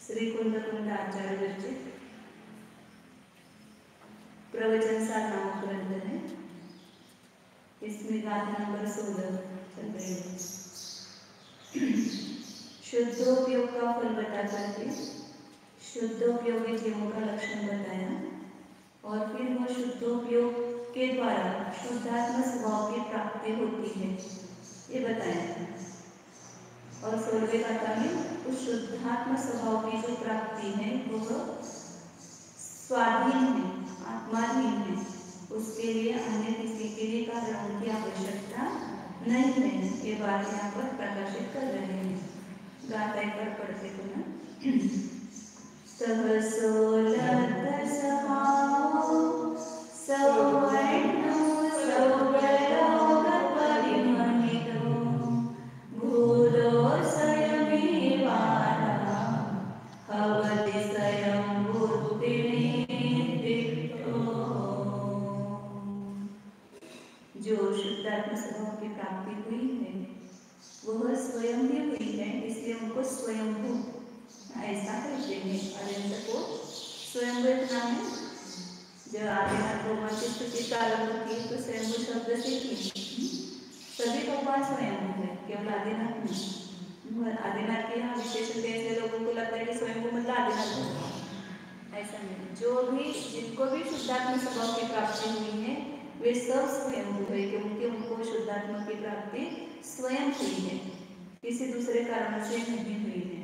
श्री कुंद आचार्य विरचित प्रवचन सार नामक ग्रंथ है। इसमें गाथा नंबर 16 चल रही है। शुद्धोपयोग का फल बता करके शुद्धोपयोगी जीवों का लक्षण बताया और फिर वो शुद्धोपयोग के द्वारा शुद्धात्म स्वभाव की प्राप्ति होती है ये बताया। और 16वें गाथा में उस शुद्धात्म स्वभाव की जो प्राप्ति है वह स्वाधीन है, आत्माधीन है, उसके लिए अन्य किसी के लिए कारणों की आवश्यकता नहीं है। ये बात यहाँ पर प्रकाशित कर रहे हैं। गाथा एक बार पढ़ते तो ना। सहसोलत समाओ सौवर्णो सौवर्लोक परिमणितो भूलो स्वयमेवारा भवति स्वयं बुद्धिनिर्दिष्टो। जो शुद्धात्म स्वभाव की प्राप्ति हुई है वह स्वयं भी हुई है, इसलिए उनको स्वयंभू ऐसा कहते हैं। अनंत को स्वयंभू नाम है। जब आदिनाथ भगवान की स्तुति प्रारंभ की तो स्वयंभू शब्द से की। सभी भगवान स्वयंभू है, केवल आदिनाथ नहीं। आदिनाथ के यहाँ विशेषण ऐसे लोगों को लगता है कि स्वयंभू मतलब आदिनाथ भगवान, ऐसा नहीं। जो भी जिनको भी शुद्धात्म स्वभाव की प्राप्ति हुई है वे सब स्वयंभू है, क्योंकि उनको शुद्धात्मा की प्राप्ति स्वयं हुई है, किसी दूसरे कारण से नहीं हुई है,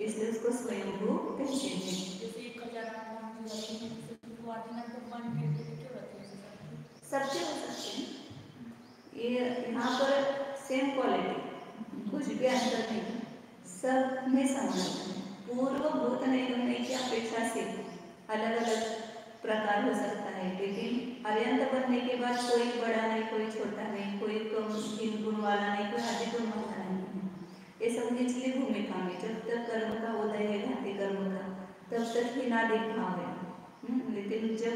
इसलिए उसको स्वयंभू कहते हैं। सबसे हो सकते हैं ये यहाँ पर सेम क्वालिटी, कुछ भी अंतर नहीं, सब में समान है। पूर्व भूत निगम की अपेक्षा से अलग अलग प्रकार हो सकता है, लेकिन अर्यंत बनने के बाद कोई बड़ा नहीं, कोई छोटा नहीं, कोई कम गुण वाला नहीं, कोई अधिक गुण वाला नहीं। ये सब निचली भूमिका में जब तक कर्म का उदय है, घाती कर्म का, तब तक ही नादिक भाव है। लेकिन जब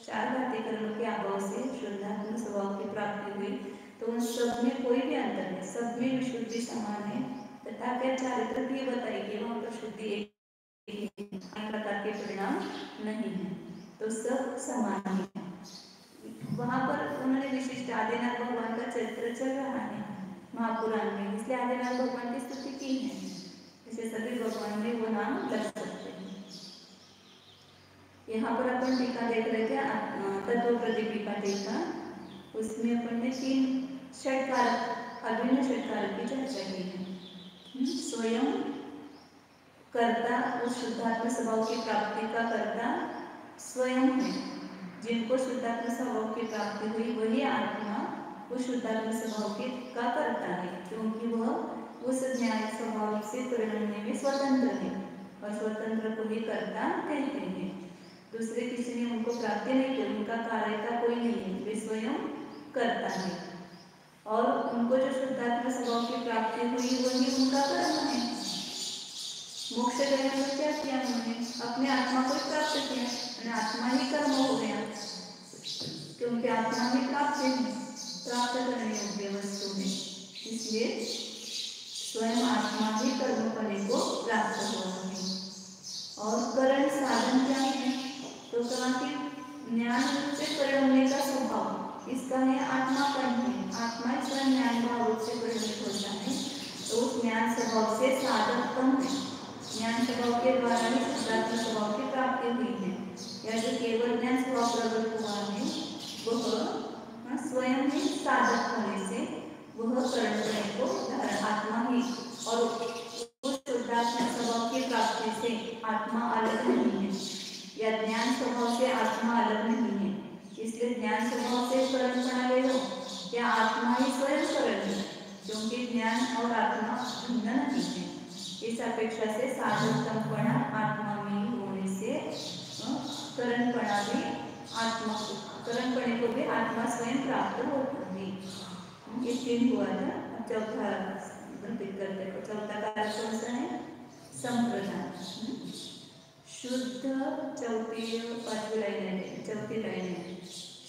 चार घाती कर्म के अभाव से शुद्धात्म स्वभाव की प्राप्ति हुई तो उन सब में कोई भी अंतर नहीं, सब में विशुद्धि समान है। तथा क्या चारित्र भी बताएगी वहाँ पर शुद्धि एक प्रकार के परिणाम नहीं है, तो सब समान है। वहाँ पर उन्होंने विशिष्ट आदिनाथ भगवान का चरित्र चल रहा है महापुराण में, इसलिए आदिनाथ भगवान की स्तुति की है। इसे सभी भगवान में वो नाम लग सकते हैं। यहाँ पर अपन टीका देख रहे थे, तत्व प्रतिपीका टीका, उसमें अपन ने 3 षटकारक अभिन्न षटकारक की चर्चा की है। स्वयं कर्ता, उस शुद्धात्म स्वभाव की प्राप्ति का कर्ता स्वयं है। जिनको शुद्धात्म स्वभाव की प्राप्ति हुई वही आत्मा उस शुद्धात्म स्वभाव के का कर्ता है, क्योंकि वह उस न्याय स्वभाव से परिणमने में स्वतंत्र है और स्वतंत्र को ही कर्ता कहते हैं। दूसरे किसी ने उनको प्राप्ति नहीं की, उनका कार्यता कोई नहीं है, वे स्वयं करता है। और उनको जो शुद्धात्मा स्वभाव की प्राप्ति हुई वही उनका कर्म है। मोक्ष गए तो क्या किया उन्होंने? अपने आत्मा को प्राप्त किया, और आत्मा ही कर्म हो गया, क्योंकि आत्मा ही प्राप्त करने योग्य वस्तु है। इसलिए स्वयं आत्मा ही कर्म करने को प्राप्त हुआ है। और करण साधन क्या है? तो कहा कि ज्ञान रूप से करण होने का स्वभाव इसका है आत्मा कर्म है। आत्मा स्वयं ज्ञान भाव रूप से परिणित होता है, तो उस ज्ञान स्वभाव से साधन कम है। ज्ञान स्वभाव के द्वारा ही शुद्धात्मा स्वभाव की प्राप्ति हुई है, या जो केवल ज्ञान स्वभाव प्रकट हुआ है वह स्वयं ही साधक होने से वह करण को धारण आत्मा ही, और उस शुद्धात्मा स्वभाव की प्राप्ति से आत्मा अलग नहीं है, या ज्ञान स्वभाव से आत्मा अलग नहीं है। इसलिए ज्ञान स्वभाव से करण बना ले लो, या आत्मा ही स्वयं करण है, क्योंकि ज्ञान और आत्मा भिन्न नहीं है। इस अपेक्षा से साधकपणा आत्मा में ही होने से करणपणा भी आत्मा, करणपणे को भी आत्मा स्वयं प्राप्त होता है। ये तीन हुआ था। चौथा करते को चौथा कार्य कौन सा है? संप्रदान। शुद्ध चौथी पांचवी लाइन है, चौथी लाइन है,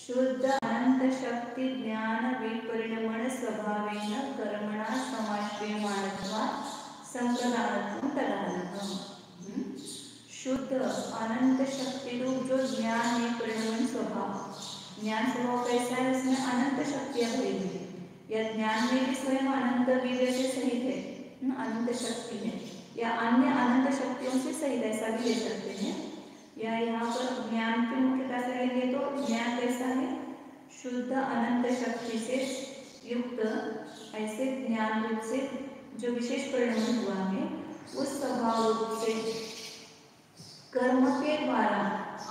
शुद्ध अनंत शक्ति ज्ञान विपरिणमन स्वभावेन कर्मणा समाश्रयमानत्वात् संप्रदानत्वं तदानत्वम्। शुद्ध अनंत शक्ति रूप जो ज्ञान में परिणमन स्वभाव, ज्ञान स्वभाव कैसा है? उसमें अनंत शक्तियां भरी हुई, या ज्ञान में भी स्वयं अनंत विवेक से सहित है, अनंत शक्ति है, या अन्य अनंत शक्तियों से सहित, ऐसा भी ले सकते हैं। या यहाँ पर ज्ञान की मुख्यता से लेंगे तो ज्ञान कैसा है? शुद्ध अनंत शक्ति से युक्त ऐसे ज्ञान रूप से जो विशेष परिणाम हुआ है, उस स्वभाव रूप से कर्म के द्वारा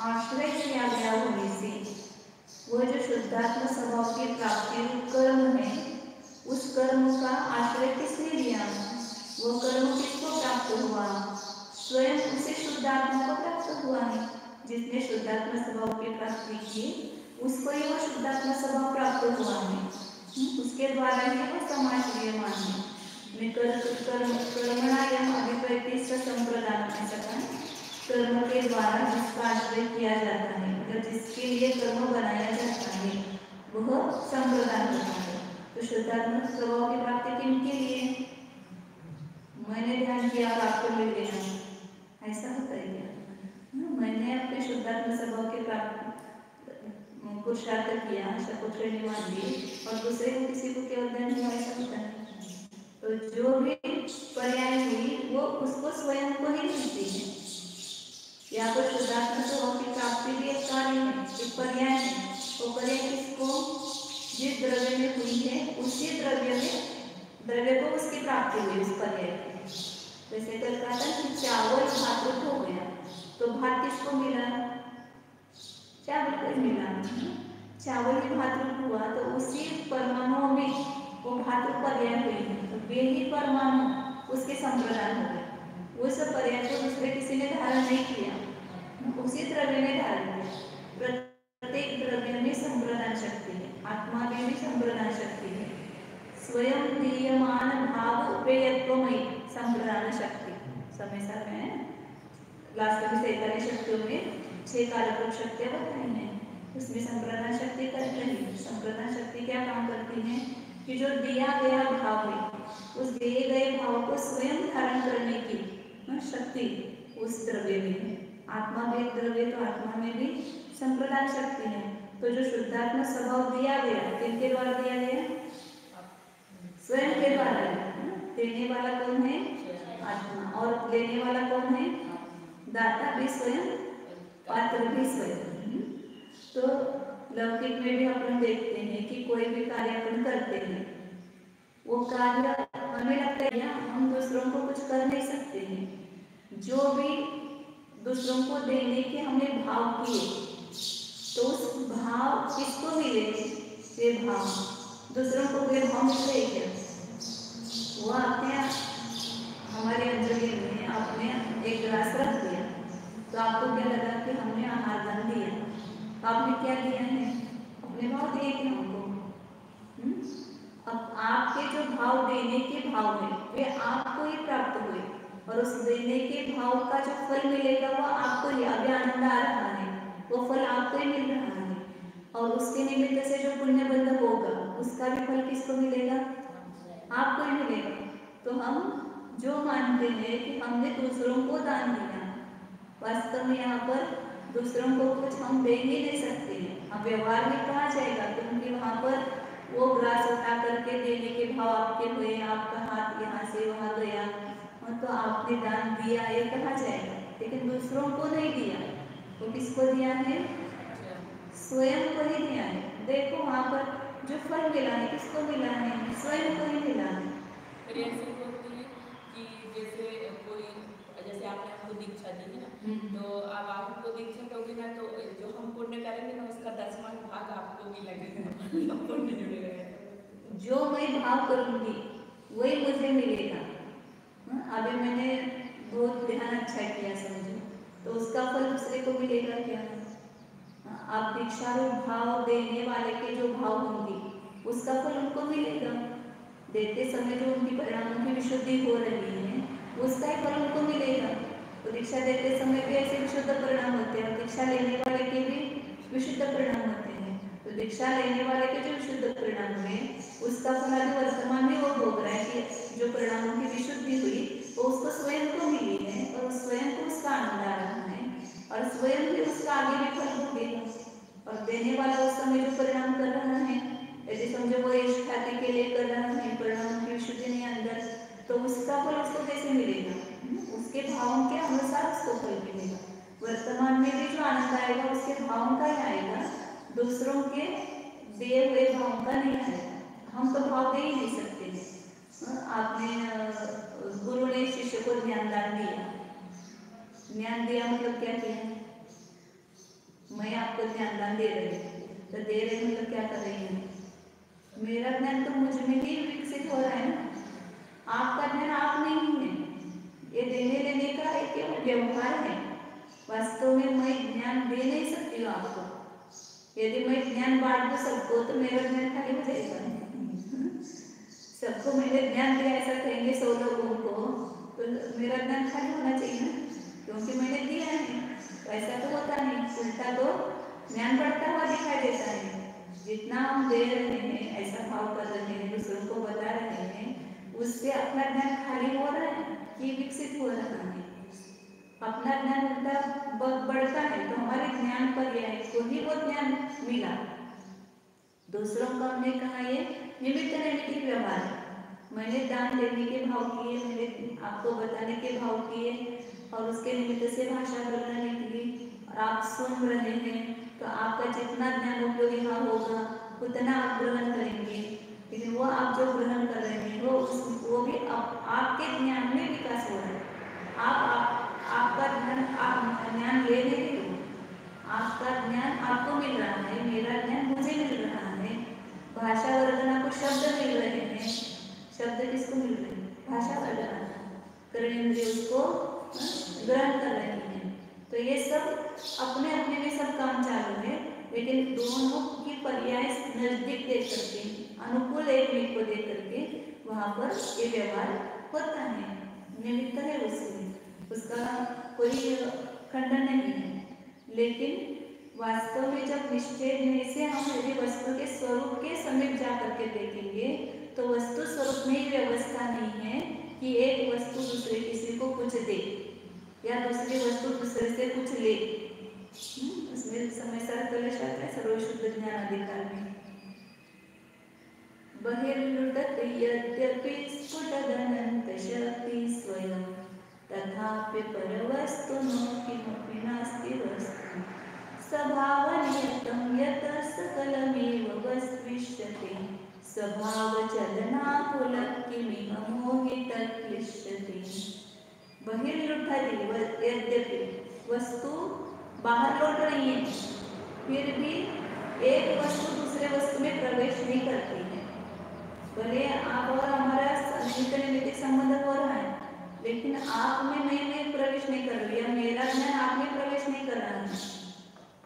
आश्रय किया गया होने से वह जो शुद्धात्मा स्वभाव की प्राप्ति रूप कर्म है, उस कर्म का आश्रय किसने लिया? वो कर्म किसको प्राप्त हुआ? स्वयं उसे शुद्धात्मा को प्राप्त हुआ है। जिसने शुद्धात्मा स्वभाव की प्राप्ति की उसको ही वो शुद्धात्मा स्वभाव प्राप्त हुआ है, उसके द्वारा ही वो समाश्रयमान है। कर्मणा यह अभिप्रति संप्रदान में सका, कर्म के द्वारा जिसका आश्रय किया जाता है, मतलब जिसके लिए कर्म बनाया जाता है वह संप्रदान होता है। तो शुद्धात्मा स्वभाव की प्राप्ति किनके लिए? मैंने ध्यान किया और आपको मिल गया, ऐसा होता है क्या? मैंने अपने शुद्धात्मा स्वभाव की प्राप्ति पुरुषार्थ किया, शपथ मान ली, और दूसरे को किसी को केवल ध्यान किया, ऐसा होता है। तो जो भी पर्याय हुई वो उसको स्वयं को ही मिलती है। यहाँ पर शुद्धात्मा स्वभाव की प्राप्ति भी एक कार्य है, एक पर्याय है। वो पर्याय किसको? जिस द्रव्य में हुई है उसी द्रव्य को उसकी प्राप्ति हुई उस पर्याय की। जैसे कल कहा था कि चावल भात हो गया, तो भात किसको मिला? चावल को मिला। चावल ही भात हुआ तो उसी परमाणुओं में वो भात पर्याय हुई है, तो वे ही परमाणु उसके संप्रदान हो गए। उस पर्याय को दूसरे किसी ने धारण नहीं किया, उसी द्रव्य ने धारण किया। प्रत्येक द्रव्य में संप्रदान शक्ति है, आत्मा में भी संप्रदान शक्ति है। स्वयं क्रियमान भाव उपेयत्वमयी संप्रदान शक्ति। समय सार में लास्ट में से 41 शक्तियों में 6 कारक शक्तियां बताई हैं, उसमें संप्रदान शक्ति कर रही है। संप्रदान शक्ति क्या काम करती है कि जो दिया गया भाव है उस दिए गए भाव को स्वयं धारण करने की शक्ति उस द्रव्य में है। आत्मा भी एक द्रव्य, तो आत्मा में भी संप्रदान शक्ति है। तो जो शुद्धात्मा स्वभाव दिया गया, किनके द्वारा दिया गया? स्वयं के द्वारा। देने वाला कौन है? आत्मा। और लेने वाला कौन है? दाता भी स्वयं, पात्र भी स्वयं। तो लौकिक में भी अपन देखते हैं कि कोई भी कार्य अपन करते हैं, वो कार्य हमें लगता है हम दूसरों को कुछ कर नहीं सकते हैं। जो भी दूसरों को देने के हमने भाव किए, तो उस भाव किसको मिले? ये भाव दूसरों को कोई भाव मिले क्या? वो आपने हमारे अंदर में आपने एक ग्लास रख दिया, तो आपको क्या लगा कि हमने बाहर दान दिया, आपने क्या दिया है? अपने भाव दिए थे हमको। अब आपके जो भाव देने के भाव है वे आपको ही प्राप्त हुए, और उस देने के भाव का जो फल मिलेगा वो आपको ही, अभी आनंद आ रहा है, वो फल आपको ही मिल रहा है। और उसके निमित्त से जो पुण्य बंध होगा उसका भी फल किसको मिलेगा? आपको ही मिलेगा। तो हम जो मानते हैं कि हमने दूसरों को दान दिया, वास्तव में यहाँ पर दूसरों को कुछ हम दे ही नहीं सकते हैं। अब व्यवहार में कहा जाएगा, क्योंकि वहाँ पर वो ग्रास उठा करके देने के भाव आपके हुए, आपका हाथ यहाँ से वहाँ गया, तो आपने दान दिया ये कहा जाएगा, लेकिन दूसरों को नहीं दिया। तो किसको दिया है? स्वयं को ही दिया है। देखो वहाँ पर जो फल मिला है किसको मिला है? स्वयं को ही मिला है। जैसे कोई, जैसे आपने हमको दीक्षा दी है ना, तो अब आपको दीक्षा दोगे ना, तो जो हम पुण्य करेंगे ना उसका 10वां भाग आपको भी लगेगा, पुण्य जुड़ेगा। जो मैं भाव करूंगी वही मुझे मिलेगा। अभी मैंने बहुत ध्यान अच्छा किया समझो, तो उसका फल दूसरे को मिलेगा क्या? आप दीक्षारूप भाव देने वाले के जो भाव होंगे उसका फल उनको मिलेगा। देते समय जो उनकी परिणामों की विशुद्धि हो रही है उसका ही फल उनको मिलेगा। तो दीक्षा देते समय भी ऐसे विशुद्ध परिणाम होते हैं, और दीक्षा लेने वाले के भी विशुद्ध परिणाम होते हैं। तो दीक्षा लेने वाले के जो विशुद्ध परिणाम हुए उसका फल अभी वर्तमान में वो भोग रहा है कि जो परिणामों की विशुद्धि हुई वो उसको स्वयं को मिली है, और स्वयं को उसका आनंद आ रहा है, और स्वयं भी उसका आगे भी फल भोगेगा। और देने वाला उस समय जो परिणाम कर रहा है, यदि समझो वो इस ख्याति के लिए कर रहा है, परिणाम की विशुद्धि नहीं अंदर, तो उसका फल उसको कैसे मिलेगा? उसके भावों के अनुसार उसको फल मिलेगा। वर्तमान में भी जो आनंद आएगा उसके भावों का ही आएगा, दूसरों के दिए हुए भाव का नहीं आएगा। हम तो भाव दे ही नहीं सकते। आपने गुरु ने शिष्य को ज्ञान दान दिया, ज्ञान दिया मतलब क्या किया? मैं आपको ज्ञान दान दे रही हूँ, तो दे रही मतलब क्या कर रही हूँ? मेरा ज्ञान तो मुझ में ही विकसित हो रहा है ना, आपका ज्ञान आप नहीं है। ये देने लेने का एक केवल व्यवहार है। वास्तव में मैं ज्ञान दे नहीं सकती हूँ आपको। यदि मैं ज्ञान बांट दूँ सबको तो मेरा ज्ञान खाली हो जाएगा। सबको मैंने ज्ञान दिया ऐसा कहेंगे 100 लोगों को, तो मेरा ज्ञान खाली होना चाहिए ना, क्योंकि मैंने दिया है। तो ऐसा तो होता नहीं, उल्टा तो ज्ञान बढ़ता हुआ दिखाई देता है। जितना हम दे रहे हैं, ऐसा भाव कर रहे हैं, दूसरों को बता रहे हैं, उससे अपना ज्ञान खाली हो रहा है कि विकसित हो रहा है? अपना ज्ञान उल्टा बढ़ता है, तो हमारे ज्ञान पर्याय को ही वो ज्ञान मिला। दूसरों का हमने कहा ये निमित्त नैमित्तिक व्यवहार है। मैंने दान देने के भाव किए, मैंने आपको बताने के भाव किए, और उसके निमित्त से भाषा ग्रहण निकली, और आप सुन रहे हैं, तो आपका जितना ज्ञान उपयोग यहाँ होगा उतना आप ग्रहण करेंगे। लेकिन वो आप जो ग्रहण कर रहे हैं वो भी आपके ज्ञान में विकास हो रहा है। आपका ज्ञान ले रहे हो, आपका ज्ञान आपको मिल रहा है, मेरा ज्ञान मुझे मिल रहा है। भाषा वर्णना को शब्द मिल रहे हैं, शब्द किसको मिल रहे हैं? भाषा वर्णना, कर्मेंद्रिय उसको ग्रहण कर रहे हैं। तो ये सब अपने अपने में सब काम चालू है, लेकिन दोनों की पर्याय नजदीक देख करके, अनुकूल एक को देख करके वहाँ पर ये व्यवहार होता है, निमित्त है उसमें, उसका कोई खंडन नहीं है। लेकिन वास्तव में जब निश्चय में से हम यदि वस्तु के स्वरूप के समीप जा करके देखेंगे, तो वस्तु स्वरूप में व्यवस्था नहीं है कि एक वस्तु दूसरे किसी को कुछ दे या दूसरी वस्तु दूसरे से कुछ ले। उसमें समय सारा कलश आता है सर्वशुद्ध ज्ञान अधिकार में। बहिर्लुटत यद्यपि स्फुटदनंत शक्ति स्वयं, तथापि परवस्तुनो किमपि नास्ति वस्तु, स्वभावनियतं यत् सकलमेव वस्त्विष्यते, स्वभावचलनाकुलं किमिह मोहितक्लिश्यते। बहिर्लुठति यद्यपि, वस्तु बाहर लौट रही है, फिर भी एक वस्तु दूसरे वस्तु में प्रवेश नहीं करती है। भले आप और हमारा निमित्त संबंध हो रहा है, लेकिन आप में मैं प्रवेश नहीं कर रही है, मेरा ज्ञान आप में प्रवेश नहीं कर रहा है।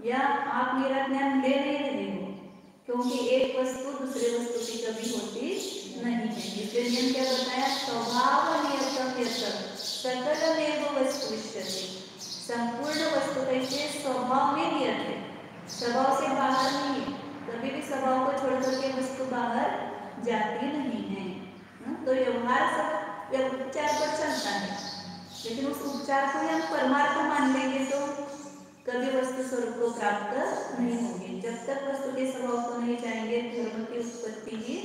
या आप मेरा ज्ञान ले नहीं रहे हो, क्योंकि एक वस्तु दूसरे वस्तु की कभी होती नहीं है। इसलिए नियम क्या बताया, स्वभाव नियतम यत सकलमेव वस्तु विश्यते। संपूर्ण वस्तु कैसे स्वभाव में नियत है, स्वभाव से बाहर नहीं है, कभी भी स्वभाव को छोड़ करके वस्तु बाहर जाती नहीं है। तो व्यवहार सब उपचार पर चलता है, लेकिन उस उपचार को हम परमार्थ मान लेंगे तो कभी वस्तु स्वरूप को प्राप्त नहीं होगी। जब तक वस्तु के स्वभाव को नहीं जाएंगे धर्म की उत्पत्ति ही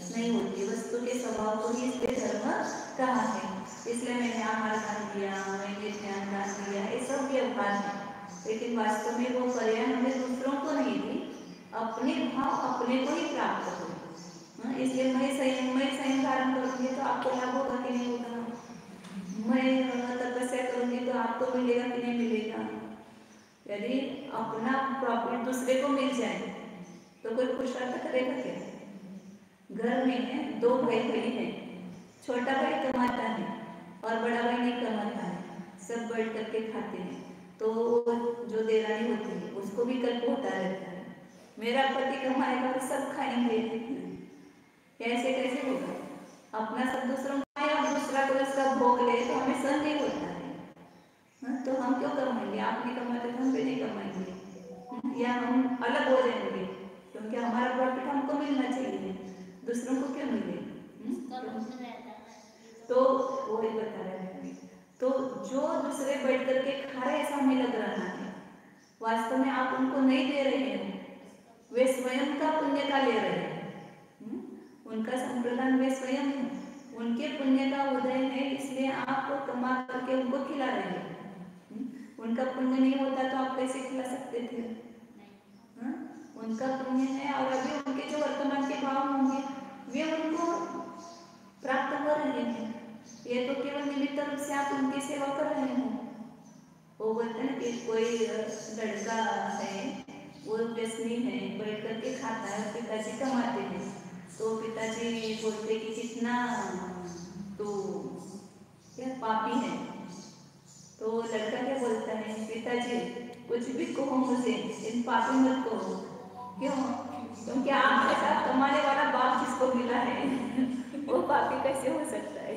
नहीं होती। वस्तु के स्वभाव को ही इसलिए धर्म कहा है। इसलिए मैंने आहार दान दिया, मैंने ज्ञान दान दिया, ये सब व्यवहार है, लेकिन वास्तव में वो पर्याय हमें दूसरों को नहीं दी, अपने भाव अपने को ही प्राप्त हो। इसलिए मैं संयम धारण करूंगी तो आपको लाभ होगा कि नहीं होगा, मैं तपस्या करूंगी तो आपको मिलेगा कि नहीं मिलेगा। यदि अपना प्रॉफिट दूसरे को मिल जाए तो कोई पुरुषार्थ करेगा क्या। घर में है, दो भाई हैं, छोटा भाई कमाता है और बड़ा भाई नहीं कमाता है, सब बैठ करके खाते हैं, तो जो देरानी होती है उसको भी कल्प होता रहता है, मेरा पति कमाएगा तो सब खाएंगे, कैसे कैसे होगा। अपना सब दूसरों को खाए और दूसरा को उसका भोग ले तो हमें सहन नहीं होता है। तो हम क्यों कमाएंगे, आप नहीं कमाते तो हम भी नहीं कमाएंगे, या हम अलग हो जाएंगे, क्योंकि हमारा प्रॉफिट हमको मिलना चाहिए, दूसरों को क्यों मिले। तो वही बता रहे हैं, तो जो दूसरे बैठ करके खा रहे ऐसा हमें लग रहा है, वास्तव में आप उनको नहीं दे रहे हो, वे स्वयं का पुण्य का ले रहे हैं। उनका संप्रदान वे स्वयं है, उनके पुण्य का उदय है, इसलिए आप कमा करके उनको खिला रहे हैं। उनका पुण्य नहीं होता तो आप कैसे खिला सकते थे। उनका पुण्य है और अभी उनके जो वर्तमान के भाव होंगे वे उनको प्राप्त हो रहे हैं, ये तो केवल निमित्त रूप से आप उनकी सेवा कर रहे हो। वो बोलते हैं कि कोई लड़का है, वो व्यसनी है, बैठ करके खाता है, पिताजी कमाते हैं, तो पिताजी बोलते कि कितना तो क्या पापी है, तो लड़का क्या बोलता है, पिताजी कुछ भी कहो मुझे, इन पापी मत कहो। क्यों, क्योंकि आपके साथ कमाने वाला बाप जिसको मिला है वो पापी कैसे हो सकता है।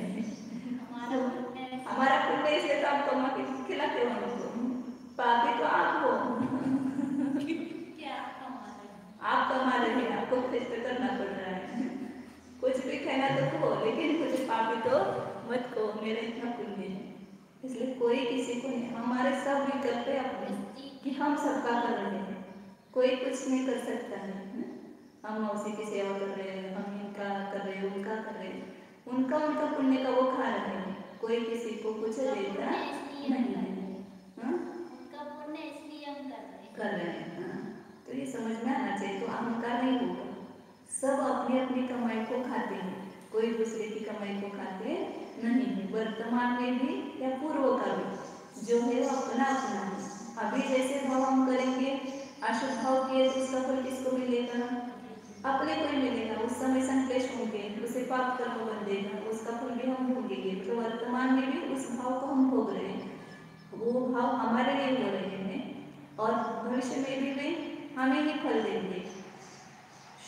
हमारा पुण्य इसलिए तो आप कमा के खिलाते हो हमको, पापी तो आप हो। आप कमा रहे हैं, आपको कष्ट करना पड़ रहा है, कुछ भी कहना तो कहो, लेकिन कुछ पापी तो मत कहो, मेरा इतना पुण्य है। इसलिए कोई किसी को नहीं, हमारे सब विकल्प है अपने कि हम सबका कर रहे हैं, कोई कुछ नहीं कर सकता है। हम मौसी की सेवा कर रहे हैं, हम इनका कर रहे हैं, उनका कर रहे हैं, उनका उनका पुण्य का वो खा रहे हैं, कोई किसी को कुछ देता नहीं है। कर रहे हैं, तो ये समझ में आना चाहिए। तो अहंकार नहीं होगा, सब अपनी अपनी कमाई को खाते हैं, कोई दूसरे की कमाई को खाते नहीं है, वर्तमान में भी या पूर्व का भी जो है वो अपना अपना है। अभी जैसे भाव हम करेंगे, अशुभ भाव किए तो उसका फल किसको मिलेगा, अपने को ही मिलेगा। उस समय संक्लेश होंगे, उसे पाप कर्म बंधेगा, उसका फल भी हम भोगेंगे। तो वर्तमान में भी उस भाव को हम भोग रहे हैं, वो भाव हमारे लिए हो रहे हैं, और भविष्य में भी वे हमें ही फल देंगे।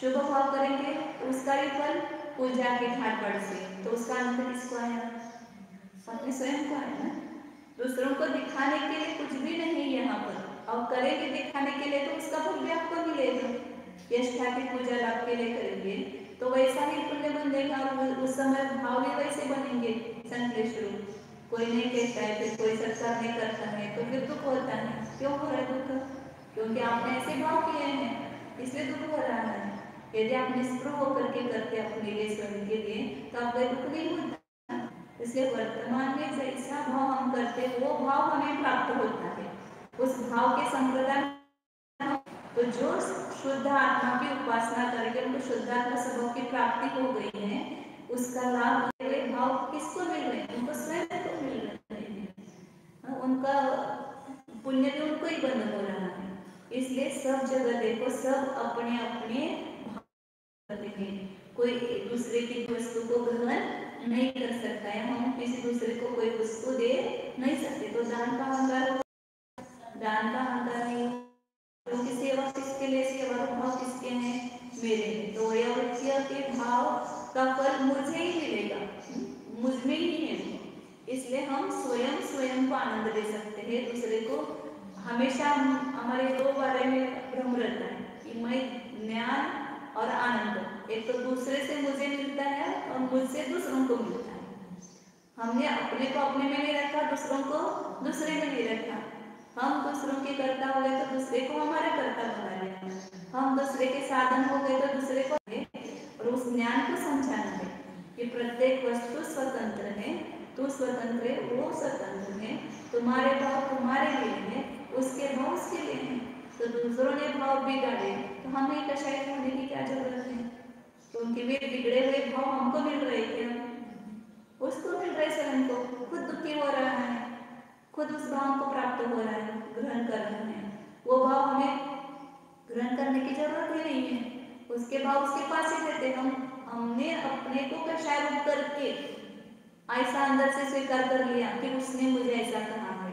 शुभ भाव करेंगे तो उसका भी फल पूजा के घाट पर से, तो उसका अंत किसको आया, अपने स्वयं को आया ना। दूसरों को दिखाने के लिए कुछ भी नहीं यहाँ पर, और करेंगे दिखाने के लिए तो उसका फल भी आपको मिलेगा। यष्ठा की पूजा लाभ के लिए करेंगे तो वैसा ही पुण्य बनेगा, और उस समय भाव भी वैसे बनेंगे संक्लेश रूप। कोई नहीं कहता है, फिर कोई सत्कार नहीं करता है तो फिर दुख होता है। क्यों हो रहा है दुख, क्योंकि आपने ऐसे भाव किए हैं, इसलिए दुख हो रहा है। यदि आप निष्प्रुह होकर के करते अपने लिए, स्वयं के लिए, तो आपका दुख नहीं होता। इसलिए वर्तमान में जैसा भाव हम करते वो भाव हमें प्राप्त होता है, उस भाव के संप्रदान। तो जो शुद्ध आत्मा की उपासना करके उनको शुद्ध आत्मा स्वभाव की प्राप्ति हो गई है, उसका लाभ भाव किसको मिल रहे हैं, उनको स्वयं को मिल रहे हैं, उनका पुण्य भी उनको ही बंद हो रहा है। इसलिए सब जगह देखो, सब अपने अपने कोई दूसरे की वस्तु को ग्रहण नहीं कर सकता है, हम किसी दूसरे को कोई वस्तु दे नहीं सकते। तो दान का अहंकार नहीं, भाव किसके हैं? मेरे हैं। तो वैयावृत्य के भाव का फल मुझे ही मिलेगा, मुझ में ही है। इसलिए हम स्वयं स्वयं को आनंद दे सकते हैं। दूसरे को हमेशा हमारे दो बारे में भ्रम रहता है कि मैं ज्ञान और आनंद, एक तो दूसरे से मुझे मिलता है और मुझसे दूसरों को मिलता है। हमने अपने को अपने में नहीं रखा, दूसरों को दूसरे में नहीं रखा। हम दूसरों के कर्ता हो गए तो दूसरे को हमारा कर्ता बना लिया। हम दूसरे के साधन हो गए तो दूसरे को, और उस ज्ञान को समझाना है कि प्रत्येक वस्तु स्वतंत्र है, तू स्वतंत्र है, वो स्वतंत्र है, तुम्हारे भाव तुम्हारे लिए है, उसके भाव उसके लिए है। तो दूसरों ने भाव बिगाड़े तो हमें कषाय होने की क्या जरूरत है? क्योंकि वे बिगड़े हुए भाव हमको मिल रहे थे, उसको मिल रहे स्वयं को, खुद दुखी हो रहा है, खुद उस भाव को प्राप्त हो रहा है, ग्रहण कर रहे हैं। वो भाव हमें ग्रहण करने की जरूरत ही नहीं है, उसके भाव उसके पास ही रहते। हमने अपने को कषाय रूप करके ऐसा अंदर से स्वीकार कर लिया कि उसने मुझे ऐसा कहा है।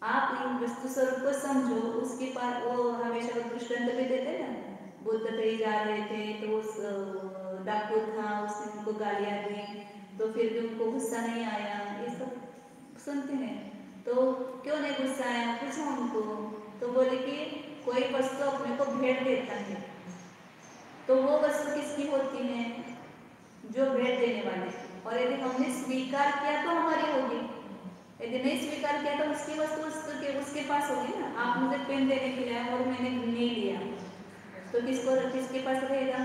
आप इन वस्तु स्वरूप को समझो। उसके पास वो हमेशा दृष्टांत भी देते ना, बुद्ध कहीं जा रहे थे तो उस डाकू था, उसने उनको गालियां दी तो फिर भी उनको गुस्सा नहीं आया। ये सब सुनते हैं तो क्यों नहीं गुस्सा आया, पूछा उनको तो बोले कि कोई वस्तु अपने को भेंट देता है तो वो वस्तु किसकी होती है? जो भेंट देने वाले। और यदि हमने स्वीकार किया तो हमारी होगी, यदि नहीं स्वीकार किया तो उसकी वस्तु उसके पास होगी ना। आप मुझे पेन देने के लिए और मैंने नहीं लिया तो किसके पास रहेगा?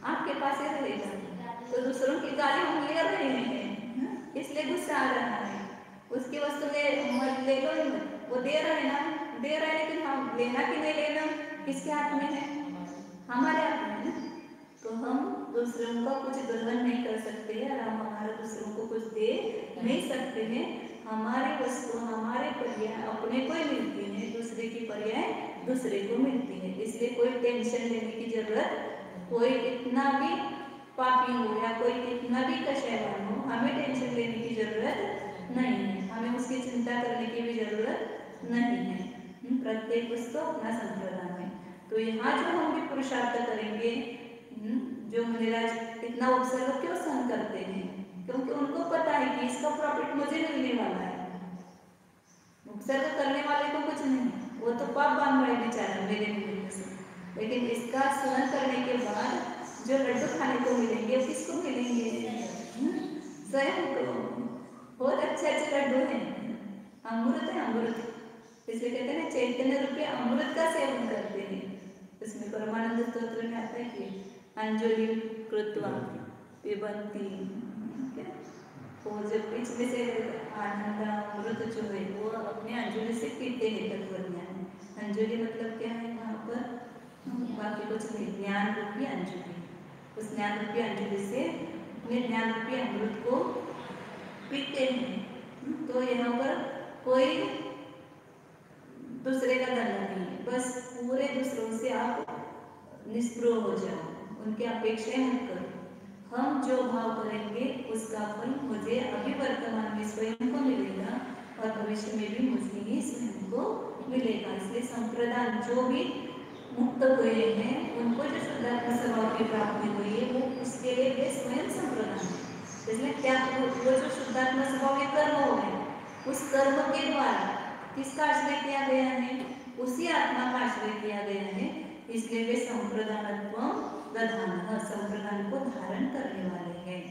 आपके पास ही रहेगा। तो दूसरों की गाली हम ले रहे हैं, इसलिए गुस्सा आ रहा है। उसकी वस्तु ले लो ही मत, वो दे रहे हैं ना, दे रहे हैं, लेकिन हम लेना कि नहीं लेना किसके हाथ में है? हमारे हाथ में है। तो हम दूसरों का कुछ ग्रहण नहीं कर सकते हैं और हम हमारे दूसरों को कुछ दे नहीं सकते हैं। हमारी वस्तु हमारे पर्याय अपने को ही मिलती है, दूसरे की पर्याय दूसरे को मिलती है। इसलिए कोई टेंशन लेने की जरूरत, कोई कितना भी पापी हो या कोई कितना भी कषायवान हो, हमें टेंशन लेने की जरूरत नहीं है, हमें उसकी चिंता करने की भी जरूरत नहीं है। प्रत्येक वस्तु अपना संप्रदान है। तो यहाँ जो हम भी पुरुषार्थ करेंगे, जो मुनिराज इतना उपसर्ग क्यों सहन करते हैं? क्योंकि उनको पता है कि इसका प्रॉफिट मुझे मिलने वाला है। उपसर्ग करने वाले को कुछ नहीं, वो तो पाप बांध रहे बेचारा मेरे मिलने से, लेकिन इसका सहन करने के बाद जो लड्डू खाने को मिलेंगे किसको मिलेंगे? स्वयं को। बहुत अच्छे अच्छे लड्डू हैं, अमृत है अमृत। इसलिए कहते हैं चैतन्य रूपी अमृत का सेवन करते हैं। इसमें परमानंद स्तोत्र में आता है कि अंजलि कृत्वा पिबंती, वो जब बीच में से आनंद अमृत जो है वो अपने अंजलि से पीते हैं तत्वज्ञान। अंजलि मतलब क्या है? वहाँ पर बाकी कुछ नहीं, ज्ञान रूपी अंजलि। उस ज्ञान रूपी अंजलि से अपने ज्ञान रूपी अमृत को पीते हैं। तो यहाँ पर कोई दूसरे का धंधा नहीं है, बस पूरे दूसरों से आप निष्प्रिय हो जाओ, उनकी अपेक्षाएं मत करो। हम जो भाव करेंगे उसका फल मुझे अभी वर्तमान में स्वयं को मिलेगा और भविष्य में भी मुझे ही स्वयं को मिलेगा। इसलिए संप्रदान जो भी मुक्त हुए हैं उनको जो शुद्धात्मा स्वभाव की प्राप्ति हुई है वो उसके लिए वे स्वयं संप्रदान है। इसलिए क्या वो जो शुद्धात्मा स्वभाव के कर्म हो गए, उस कर्म के द्वारा किसका आश्रय किया गया है? उसी आत्मा का आश्रय किया गया है। इसलिए वे संप्रदानत्व दधानः, संप्रदान को धारण करने वाले हैं।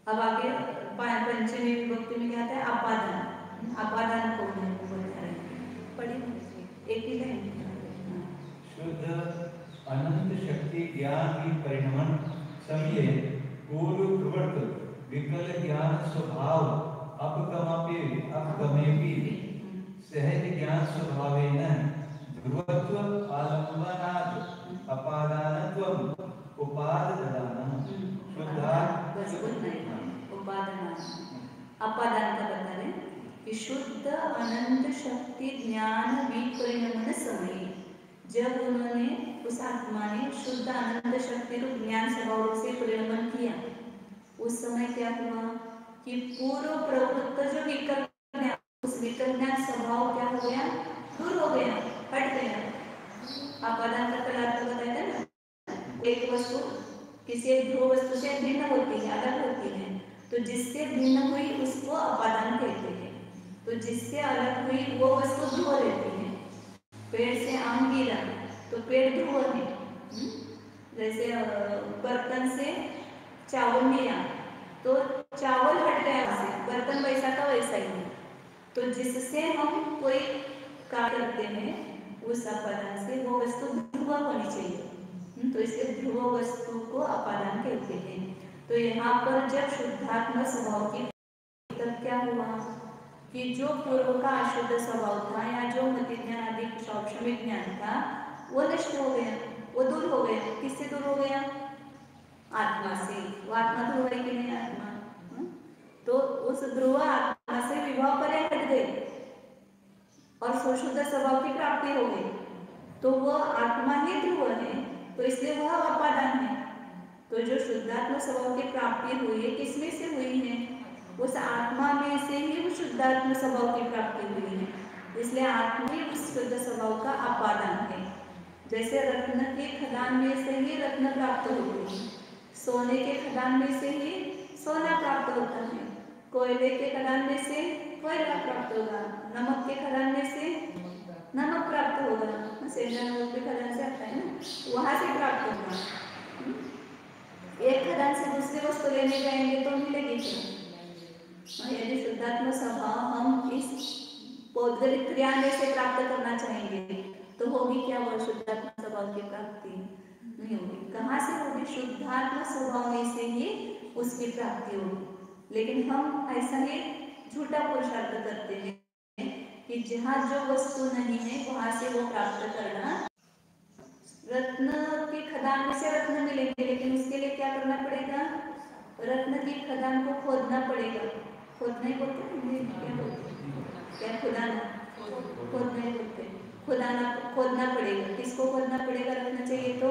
अब आगे पंचमी विभक्ति में क्या आता है? अपादान। अपादान को बता रहे हैं, पढ़िए एक ही लाइन। शुद्ध अनंत शक्ति ज्ञान की परिणमन समये पूर्व प्रवर्त विकल ज्ञान स्वभाव अपगमपि अपगमेपि सहज ज्ञान स्वभावेन ध्रुवत्व आलम्बनात् अपादानत्वम् उपाददानम् शुद्धात् उपादान अपादान का बता रहे कि शुद्ध अनंत शक्ति ज्ञान विपरिणमन समय, जब उन्होंने उस आत्मा ने शुद्ध अनंत शक्ति रूप ज्ञान स्वभाव रूप से परिणमन किया, उस समय क्या हुआ कि पूर्व प्रवृत्त जो विकल्प, उस विकल्प ज्ञान स्वभाव क्या हो गया? दूर हो गया, हट गया। आपादान का पहला अर्थ बताया था ना, एक वस्तु किसी एक ध्रुव वस्तु से भिन्न होती है, अलग होती है, तो जिससे भिन्न हुई उसको अपादान कहते हैं। तो जिससे अलग हुई वो वस्तु ध्रुव रहती है। पेड़ से आम गिरा तो पेड़ ध्रुव है। जैसे बर्तन से चावल लिया तो चावल हट गया से, बर्तन वैसा का वैसा ही है। तो जिससे हम कोई कार्य करते हैं उस अपादान से वो वस्तु ध्रुव होनी चाहिए। तो इसे ध्रुव वस्तु को अपादान कहते हैं। तो यहाँ पर जब शुद्धात्म स्वभाव की तब क्या हुआ कि जो पूर्व का अशुद्ध स्वभाव था या जो मति ज्ञान आदि शौक्षमिक ज्ञान था वो नष्ट हो गया, वो दूर हो गया। किससे दूर हो गया? आत्मा से। वो आत्मा ध्रुव है कि नहीं? आत्मा। तो उस ध्रुव आत्मा से विभाव पर हट गए और सुशुद्ध स्वभाव की प्राप्ति हो गई। तो वह आत्मा ही ध्रुव है, तो इसलिए वह अपादान है। तो जो शुद्धात्मा स्वभाव की प्राप्ति हुई है किसमें से हुई है? उस आत्मा में से ही वो शुद्धात्मा स्वभाव की प्राप्ति हुई है, इसलिए आत्मा ही उस शुद्ध स्वभाव का अपादान है। जैसे रत्न के खदान में से ही रत्न प्राप्त होते हैं, सोने के खदान में से ही सोना प्राप्त होता है, कोयले के खदान में से कोयला प्राप्त होगा, नमक के खदान में से नमक प्राप्त होगा, सेंधा नमक के खदान से आता है ना, वहां से प्राप्त होगा। एक खदान से दूसरी वस्तु लेने जाएंगे तो मिलेगी क्या? यदि शुद्धात्मा स्वभाव हम इस पौद्गलिक क्रिया में से प्राप्त करना चाहेंगे तो होगी क्या? वो शुद्धात्मा स्वभाव की प्राप्ति नहीं होगी। कहाँ से होगी? शुद्धात्मा स्वभाव में से ही उसकी प्राप्ति होगी। लेकिन हम ऐसा ही झूठा पुरुषार्थ करते हैं कि जहाँ जो वस्तु नहीं है वहां से वो प्राप्त करना। रत्न की खदान में से रत्न मिलेंगे, लेकिन उसके लिए क्या करना पड़ेगा? रत्न की खदान को खोदना पड़ेगा। खोदना ही बोलते हैं, क्या खुदाना? खोदना ही बोलते हैं। खोदना पड़ेगा। किसको खोदना पड़ेगा? रत्न चाहिए तो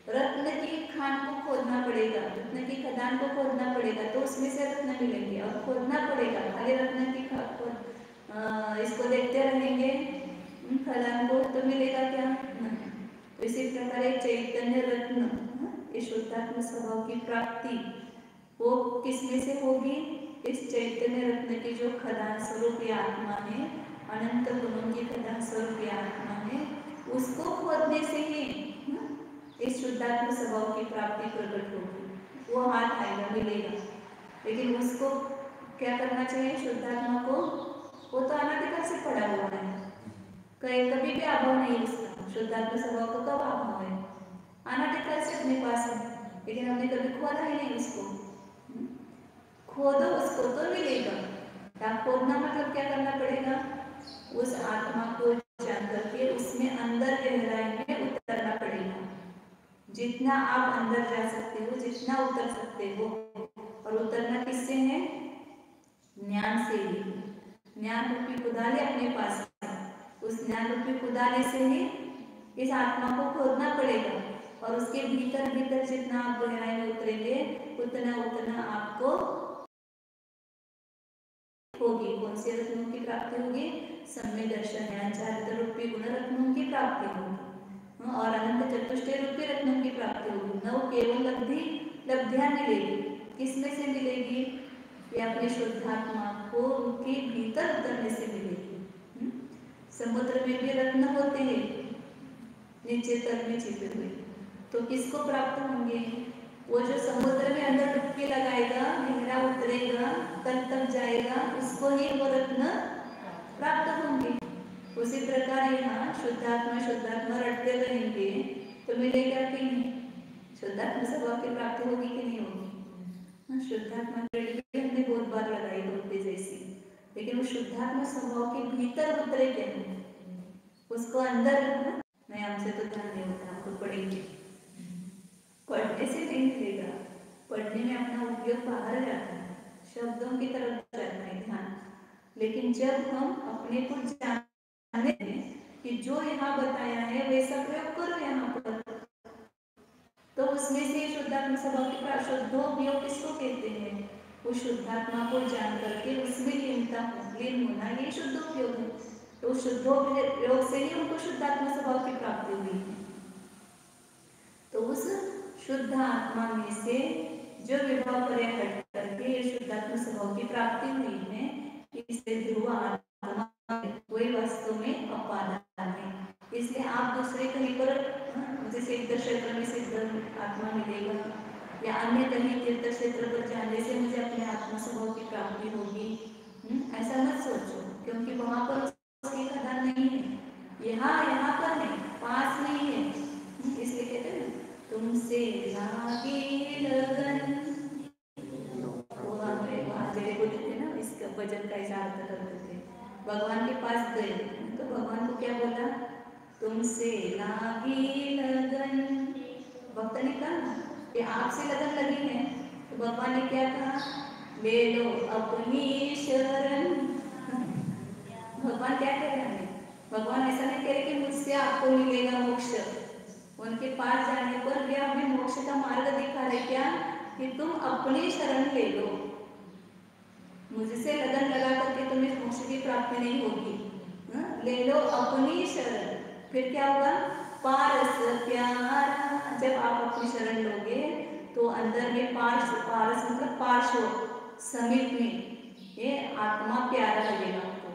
रत्न की खान को खोदना पड़ेगा, रत्न की खदान को खोदना पड़ेगा, तो उसमें से रत्न मिलेंगे। और खोदना पड़ेगा, खाली रत्न की इसको देखते रहेंगे खदान को तो मिलेगा क्या? तो इसी प्रकार चैतन्य रत्न, ये शुद्धात्म स्वभाव की प्राप्ति वो किसमें से होगी? इस चैतन्य रत्न की जो खदान स्वरूप आत्मा है, अनंत गुणों की खदान स्वरूप आत्मा है, उसको खोदने से ही इस शुद्धात्म स्वभाव की प्राप्ति प्रकट होगी। वो हाथ आएगा, मिलेगा। लेकिन उसको क्या करना चाहिए? शुद्धात्मा को, वो तो अनादिकाल से पड़ा हुआ है, कभी भी अभाव नहीं उसका। शुद्धात्मा स्वभाव का कब अभाव है? अनादिकाल से अपने पास है, लेकिन हमने कभी खोदा ही नहीं उसको। खोदो उसको तो मिलेगा। क्या खोदना मतलब क्या करना पड़ेगा? उस आत्मा को जान करके उसमें अंदर गहराई में उतरना पड़ेगा। जितना आप अंदर जा सकते हो, जितना उतर सकते हो। और उतरना किससे है? ज्ञान से ही। ज्ञान रूपी कुदाली अपने पास है, उस ज्ञान रूपी कुदाली से ही इस आत्मा को खोदना पड़ेगा। और उसके भीतर भीतर जितना आप गहराई में उतरेंगे उतना आपको होगी। कौन से रत्नों की प्राप्ति होगी? सम्यक दर्शन ज्ञान चारित्र रूपी गुण रत्नों की प्राप्ति होगी और अनंत चतुष्टय रूपी रत्नों की प्राप्ति होगी। न वो केवल लब्धियां मिलेगी। किसमें से मिलेगी? ये अपने शुद्धात्मा को उनके भीतर उतरने से मिलेगी। समुद्र में भी रत्न होते हैं नीचे तल में छिपे हुए, तो किसको प्राप्त होंगे? वो जो समुद्र में अंदर डुबकी लगाएगा, गहरा उतरेगा, तल तक जाएगा, उसको ही वो रत्न प्राप्त होंगे। उसी प्रकार यहाँ शुद्धात्मा रटते रहेंगे तो मिलेगा कि नहीं? शुद्धात्मा स्वभाव की प्राप्ति होगी कि नहीं होगी? शुद्धात्मा हमने बहुत बार लगाई डुबकी जैसी, लेकिन वो शुद्धात्मा स्वभाव के भीतर उतरे क्या नहीं? उसको अंदर नहीं, हमसे तो ध्यान नहीं होता, हम तो पढ़ेंगे। पढ़ने से नहीं मिलेगा, पढ़ने में अपना उपयोग बाहर जाता है, शब्दों की तरफ जाता है ध्यान। लेकिन जब हम अपने को जाने कि जो यहाँ बताया है वैसा प्रयोग करो यहाँ पर, तो उसमें से शुद्धात्मा स्वभाव की शुद्धोपयोग किसको कहते हैं? वो शुद्धात्मा को जान करके उसमें लीन होना, ये शुद्धोपयोग है। तो शुद्धोपयोग से ही उनको शुद्धात्मा स्वभाव की प्राप्ति हुई है। तो उस शुद्ध आत्मा में से जो विभाव पर हट करके ये शुद्धात्मा स्वभाव की प्राप्ति हुई है, इससे ध्रुव आत्मा वही वास्तव में अपादान है। इसलिए आप दूसरे कहीं पर मुझे सिद्ध क्षेत्र में सिद्ध आत्मा मिलेगा या अन्य कहीं तीर्थ क्षेत्र पर जाने से मुझे अपने आत्मा स्वभाव की प्राप्ति होगी, ऐसा मत सोचो, क्योंकि वहां पर उसकी खदान नहीं है। यहाँ पर नहीं, पास नहीं है। इसलिए कहते हैं तुमसे लागे लगन, ना इसका वजन का इशारा करते थे। भगवान के पास गए तो भगवान को क्या बोला, तुमसे लागी लगन। भक्त ने कहा कि आपसे लगन लगी है, तो भगवान ने क्या कहा, ले लो अपनी शरण। भगवान क्या कह रहे हैं, भगवान ऐसा नहीं कह रहे कि मुझसे आपको मिलेगा मोक्ष। उनके पास जाने पर वे हमें मोक्ष का मार्ग दिखा रहे क्या, कि तुम अपनी शरण ले लो। मुझसे लगन लगा करके तुम्हें मोक्ष की प्राप्ति नहीं होगी। ले लो अपनी शरण, फिर क्या होगा, पारस प्यारा। जब आप अपनी शरण लोगे तो अंदर में पारस मतलब पार्श्व, समीप में ये आत्मा प्यारा लगेगा आपको।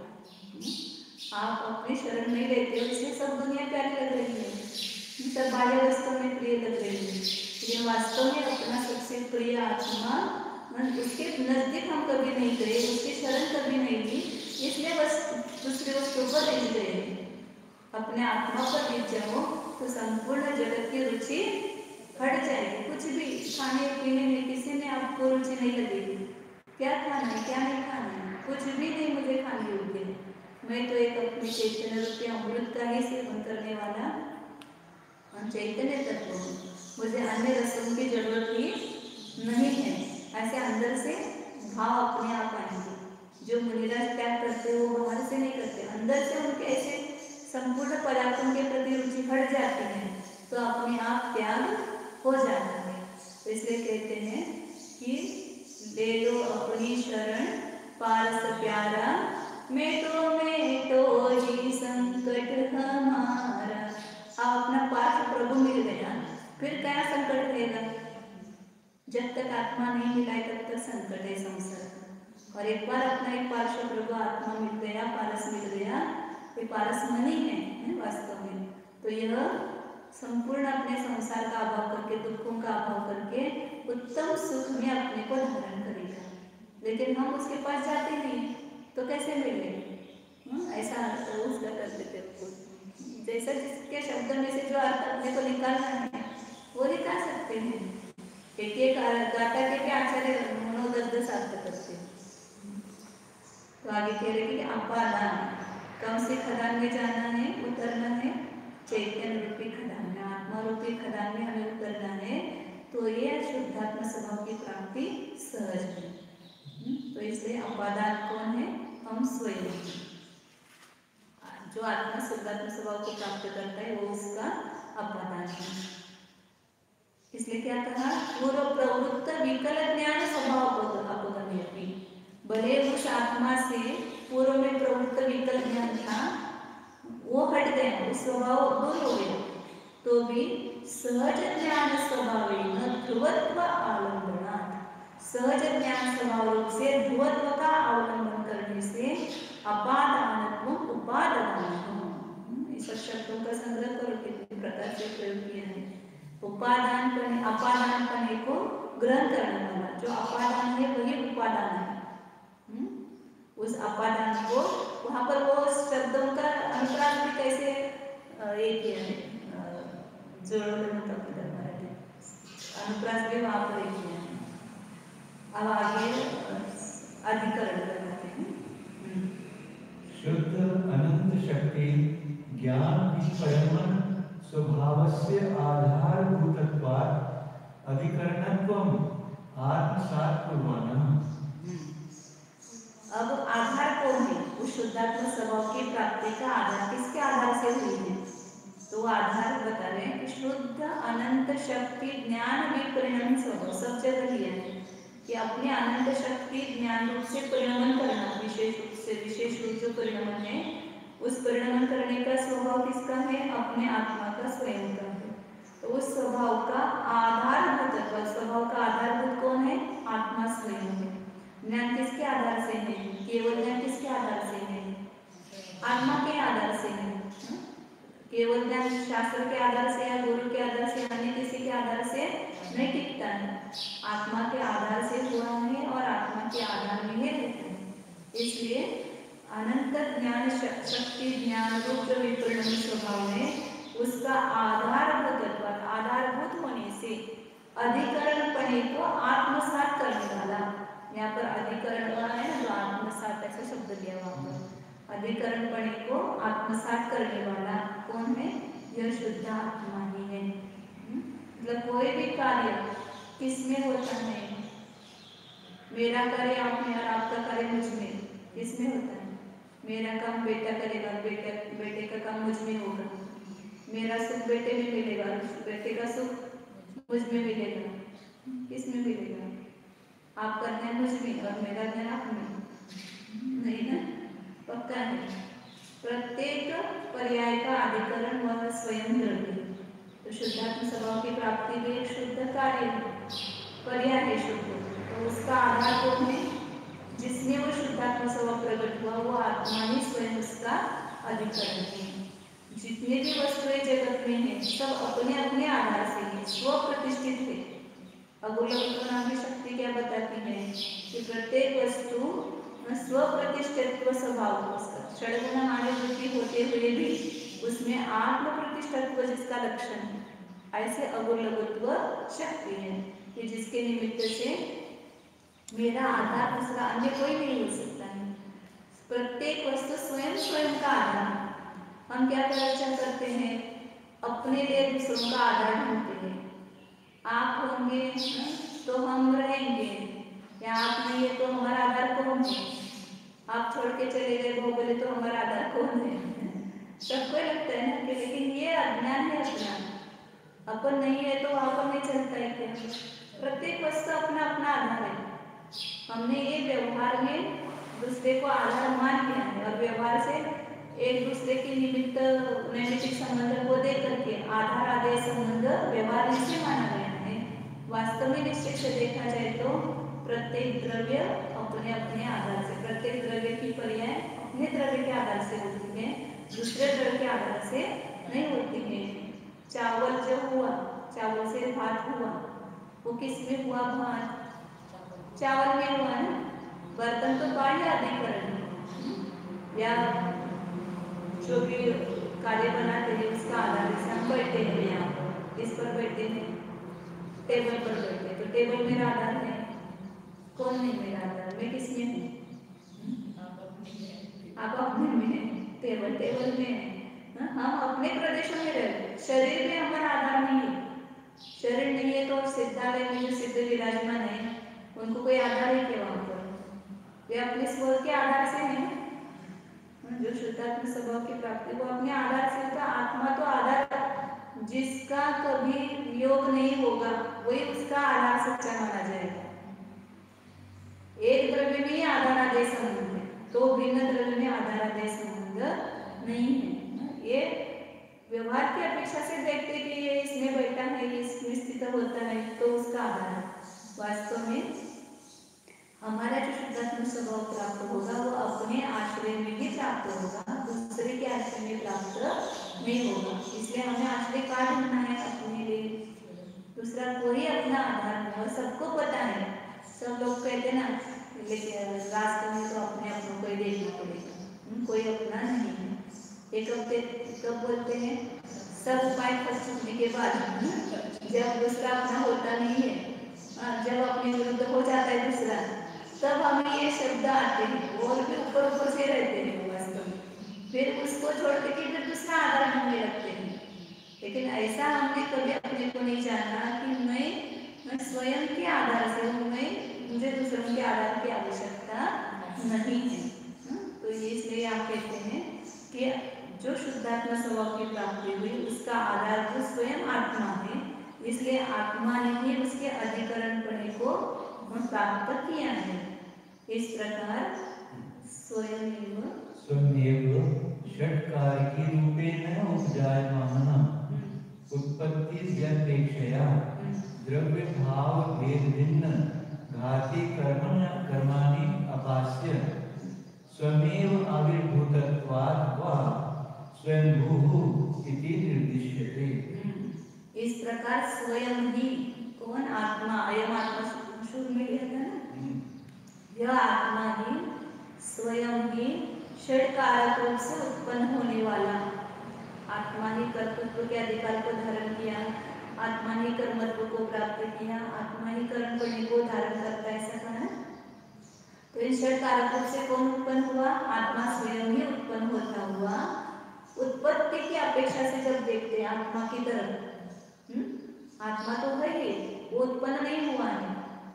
आप अपनी शरण नहीं लेते हो, इसलिए सब दुनिया प्यारी लग रही है, सब बाह्य वस्तु में प्रिय लग रही है। ये वास्तव में अपना सबसे प्रिय आत्मा, उसके नजदीक हम कभी नहीं गए, उसकी शरण कभी नहीं ली, इसलिए बस दूसरे वस्तु पर नहीं गए। अपने आत्मा पर बीत जाओ तो संपूर्ण जगत की रुचि हट जाएगी। कुछ भी खाने पीने में किसी में आपको रुचि नहीं लगेगी। क्या खाना है, क्या नहीं खाना है, कुछ भी नहीं मुझे खाने योग्य है। मैं तो एक अपने चैतन्य रूपी अमृत का ही सेवन करने वाला चैतन्य तत्व हूँ, मुझे अन्य रसों की जरूरत ही नहीं है। ऐसे अंदर से भाव अपने आप आएंगे। जो मुनिराज त्याग करते हैं वो बाहर से नहीं करते, अंदर से उनके ऐसे संपूर्ण पदार्थों के प्रति रुचि हट जाती है, तो अपने आप त्याग हो जाता है। तो इसलिए कहते हैं कि ले लो अपनी शरण पारस प्यारा, मैं तो ही संकट हमारा। आप अपना पार्थ प्रभु मिल गया, फिर क्या संकट रहेगा। जब तक आत्मा नहीं मिला तब तक संकट है संसार। और एक बार अपना एक पार्श्व प्रभु आत्मा मिल गया, पारस मिल गया, ये पारस मनी है वास्तव में। तो यह संपूर्ण अपने संसार का अभाव करके, दुखों का अभाव करके उत्तम सुख में अपने को धारण करेगा। लेकिन हम उसके पास जाते नहीं तो कैसे मिलेंगे। ऐसा उसका कर देते हैं, जैसा जिसके शब्द में से जो अर्थ अपने को निकालना है वो निकाल सकते हैं। एक गाता के भी आचार्य मनो 10-10 अर्थ करते हैं। तो आगे कह रहे कि अपादान, कौन से खदान में जाना है, उतरना है, चैतन्य रूपी खदान में, आत्मा रूपी खदान में हमें उतरना है। तो ये शुद्धात्मा स्वभाव की प्राप्ति सहज है। तो इसलिए अपादान कौन है, हम स्वयं। जो आत्मा शुद्धात्मा स्वभाव को प्राप्त करता है वो उसका अपादान है। इसलिए क्या कहा, पूर्व प्रवृत्त विकल ज्ञान स्वभाव अपगम्यति। भले उस आत्मा से पूर्व में प्रवृत्त विकल ज्ञान था वो हट गया, वो स्वभाव दूर हो गया, तो भी सहज ज्ञान स्वभाव ध्रुवत्व आलम्बनात्, सहज ज्ञान स्वभाव रूप से ध्रुवत्व का अवलंबन करने से अपादानत्व उपादान, इस शब्दों का संग्रह करो कितने प्रकार से प्रयोग किया है। उपादान करने, अपादान करने को ग्रहण करने वाला, जो अपादान है वही उपादान है। उस अपादान को वहां पर वो शब्दों का अनुप्रास भी कैसे एक है, अनुप्रास भी वहां पर एक है। अब आगे अधिकरण करते हैं। शुद्ध अनंत शक्ति ज्ञान विपरमन स्वभावस्य आधारभूतत्वात् अधिकरणत्वम् आत्मसात् कुर्वाणः। अब आधार कौन है, उस शुद्धात्मा स्वभाव की प्राप्ति का आधार किसके आधार से हुई है। तो आधार बता रहे हैं कि शुद्ध अनंत शक्ति ज्ञान विपरिणमन स्वभाव, सब जगह लिया है कि अपने अनंत शक्ति ज्ञान रूप से परिणमन करना, विशेष रूप से, विशेष रूप से परिणमन है उस परिणमन करने का स्वभाव किसका है? अपने आत्मा का, स्वयं का है। तो उस स्वभाव का आधारभूत, स्वभाव का आधारभूत कौन है? आत्मा स्वयं है। ज्ञान किसके आधार से है? केवल ज्ञान किसके आधार से है? आत्मा के आधार से है। केवल ज्ञान शास्त्र के आधार से या गुरु के आधार से, अन्य किसी के आधार से नहीं टिकता है। आत्मा के आधार से हुआ है और आत्मा के आधार में ही रहता है। इसलिए अनंत ज्ञान शक्ति, ज्ञान रूप जो विपरिणामी स्वभाव है, उसका आधारभूत होने से अधिकरणपणे को आत्मसात करने वाला, यहाँ पर अधिकरण वाला है ना, तो आत्मसात ऐसा शब्द दिया वहां पर, अधिकरणपणे को आत्मसात करने वाला कौन है? यह शुद्ध आत्मा ही है। मतलब कोई भी कार्य किसमें होता है? मेरा कार्य आप में और आपका कार्य मुझ में, किसमें होता है? मेरा काम बेटा करेगा, बेटे का काम मुझ में होगा। मेरा सुख बेटे में मिलेगा, बेटे का सुख मुझ में मिलेगा। किसमें मिलेगा? आपका ध्यान मुझ में और मेरा ध्यान आप में नहीं ना, पक्का है। प्रत्येक पर्याय का अधिकरण वह स्वयं द्रव्य। तो शुद्धात्म स्वभाव की प्राप्ति भी एक शुद्ध कार्य है, पर्याय है शुद्ध। तो उसका आधार कौन है? जिसमें वो शुद्धात्म स्वभाव प्रकट हुआ, वो आत्मा ही स्वयं उसका अधिकरण है। जितने भी वस्तुएं जगत में है, सब अपने अपने आधार से है, स्व प्रतिष्ठित है। अगोलक नाम की शक्ति क्या बताती है कि प्रत्येक वस्तु स्व प्रतिष्ठित्व स्वभाव, षड्गुण हमारी वृत्ति होते हुए भी उसमें आत्म प्रतिष्ठित्व जिसका लक्षण है, ऐसे अगोलकत्व शक्ति है कि जिसके निमित्त से मेरा आधार दूसरा अन्य कोई नहीं हो सकता है। प्रत्येक वस्तु स्वयं का आधार है। हम क्या चर्चा करते हैं? अपने लिए दूसरों का आधार ढूंढते हैं। आप होंगे तो हम रहेंगे, या आप नहीं है तो हमारा आधार कौन है? आप छोड़ के चले गए वो बोले तो हमारा आधार कौन है? सबको लगता है ना कि, लेकिन ये अज्ञान है अपना। अपन नहीं है तो वहां पर नहीं चलता है क्या? प्रत्येक वस्तु अपना अपना आधार है। हमने ये व्यवहार में दूसरे को आधार मान लिया है और व्यवहार से एक दूसरे के निमित्त नैमित्तिक संबंध को दे करके आधार आदेश संबंध व्यवहार निश्चय माना गया है। वास्तव में निश्चय से देखा जाए तो प्रत्येक द्रव्य अपने अपने आधार से, प्रत्येक द्रव्य की पर्याय अपने द्रव्य के आधार से होती है, दूसरे द्रव्य के आधार से नहीं होती है। चावल जो हुआ, चावल से भात हुआ, वो किसमें हुआ? भात चावल में हुआ ना। बर्तन तो बाह्य अधिकरण है, या जो भी कार्य बनाते हैं उसका आधार से हम बैठे हैं। यहाँ पर किस पर बैठे हैं? टेबल पर बैठे। तो टेबल मेरा आधार है, कौन है मेरा आधार? मैं किसमें हूँ? आप अपने में है, टेबल में है। हम अपने प्रदेशों में रहते, शरीर में हमारा आधार नहीं है। शरीर नहीं है तो सिद्धालय में जो सिद्ध विराजमान है उनको कोई आधार है क्या? वहां पर वे अपने स्व के आधार से है। जो शुद्धात्म स्वभाव की प्राप्ति वो अपने आधार से होता। आत्मा तो आधार जिसका कभी वियोग नहीं होगा वही उसका आधार सच्चा माना जाएगा। एक द्रव्य में आधार आदेश संबंध है, तो भिन्न द्रव्य में आधार आदेश संबंध नहीं है। ये व्यवहार की अपेक्षा से देखते कि ये इसमें बैठा है, ये इसमें स्थित होता है, तो उसका आधार है। वास्तव में हमारा जो शुद्धात्म स्वभाव प्राप्त होगा वो अपने आश्रय में ही प्राप्त होगा, दूसरे के आश्रय में प्राप्त नहीं होगा। इसलिए हमें आश्रय का ढूंढना है अपने लिए, दूसरा कोई अपना आधार नहीं। और सबको पता है, सब लोग कहते ना, लेकिन रास्ते में तो अपने अपनों को ही देखना पड़ेगा, कोई अपना नहीं है। एक हफ्ते कब बोलते हैं? सब उपाय फंस चुकने के बाद, जब दूसरा अपना होता नहीं है, जब अपने विरुद्ध हो जाता है दूसरा, तब हमें ये शब्द आते हैं और भी ऊपर से रहते हैं वास्तव में। फिर उसको छोड़ के फिर दूसरा आधार ढूंढने लगते हैं। लेकिन ऐसा हमने कभी अपने को नहीं जाना कि मैं स्वयं के आधार से हूँ, मुझे दूसरों के आधार की आवश्यकता नहीं है। तो ये इसलिए आप कहते हैं कि जो शुद्धात्मा स्वभाव की प्राप्ति हुई उसका आधार तो स्वयं आत्मा है, इसलिए आत्मा ने ही उसके अधिकरण पने को प्राप्त किया है। इस प्रकार स्वयं षट्कारकी रूपेण उपजायमानः उत्पत्ति व्यपेक्षया द्रव्य भाव भेद भिन्न घाती कर्माणि अपास्य स्वमेव आविर्भूतत्वात् वा स्वयंभूः इति निर्दिश्यते। इस प्रकार स्वयं ही कौन आत्मा, अयम आत्मा शुरू में लिया था ना, यह आत्मा ही स्वयं ही षड्कारक रूप से उत्पन्न होने वाला, आत्मा ही कर्तृत्व के अधिकार को धारण किया, आत्मा ही कर्मत्व को प्राप्त किया, आत्मा ही कर्म करने को धारण करता है, ऐसा कहा। तो इन षड्कारक रूप से कौन उत्पन्न हुआ? आत्मा स्वयं ही उत्पन्न होता हुआ। उत्पत्ति की अपेक्षा से जब देखते हैं आत्मा की तरफ, आत्मा तो है ही, वो उत्पन्न नहीं हुआ है,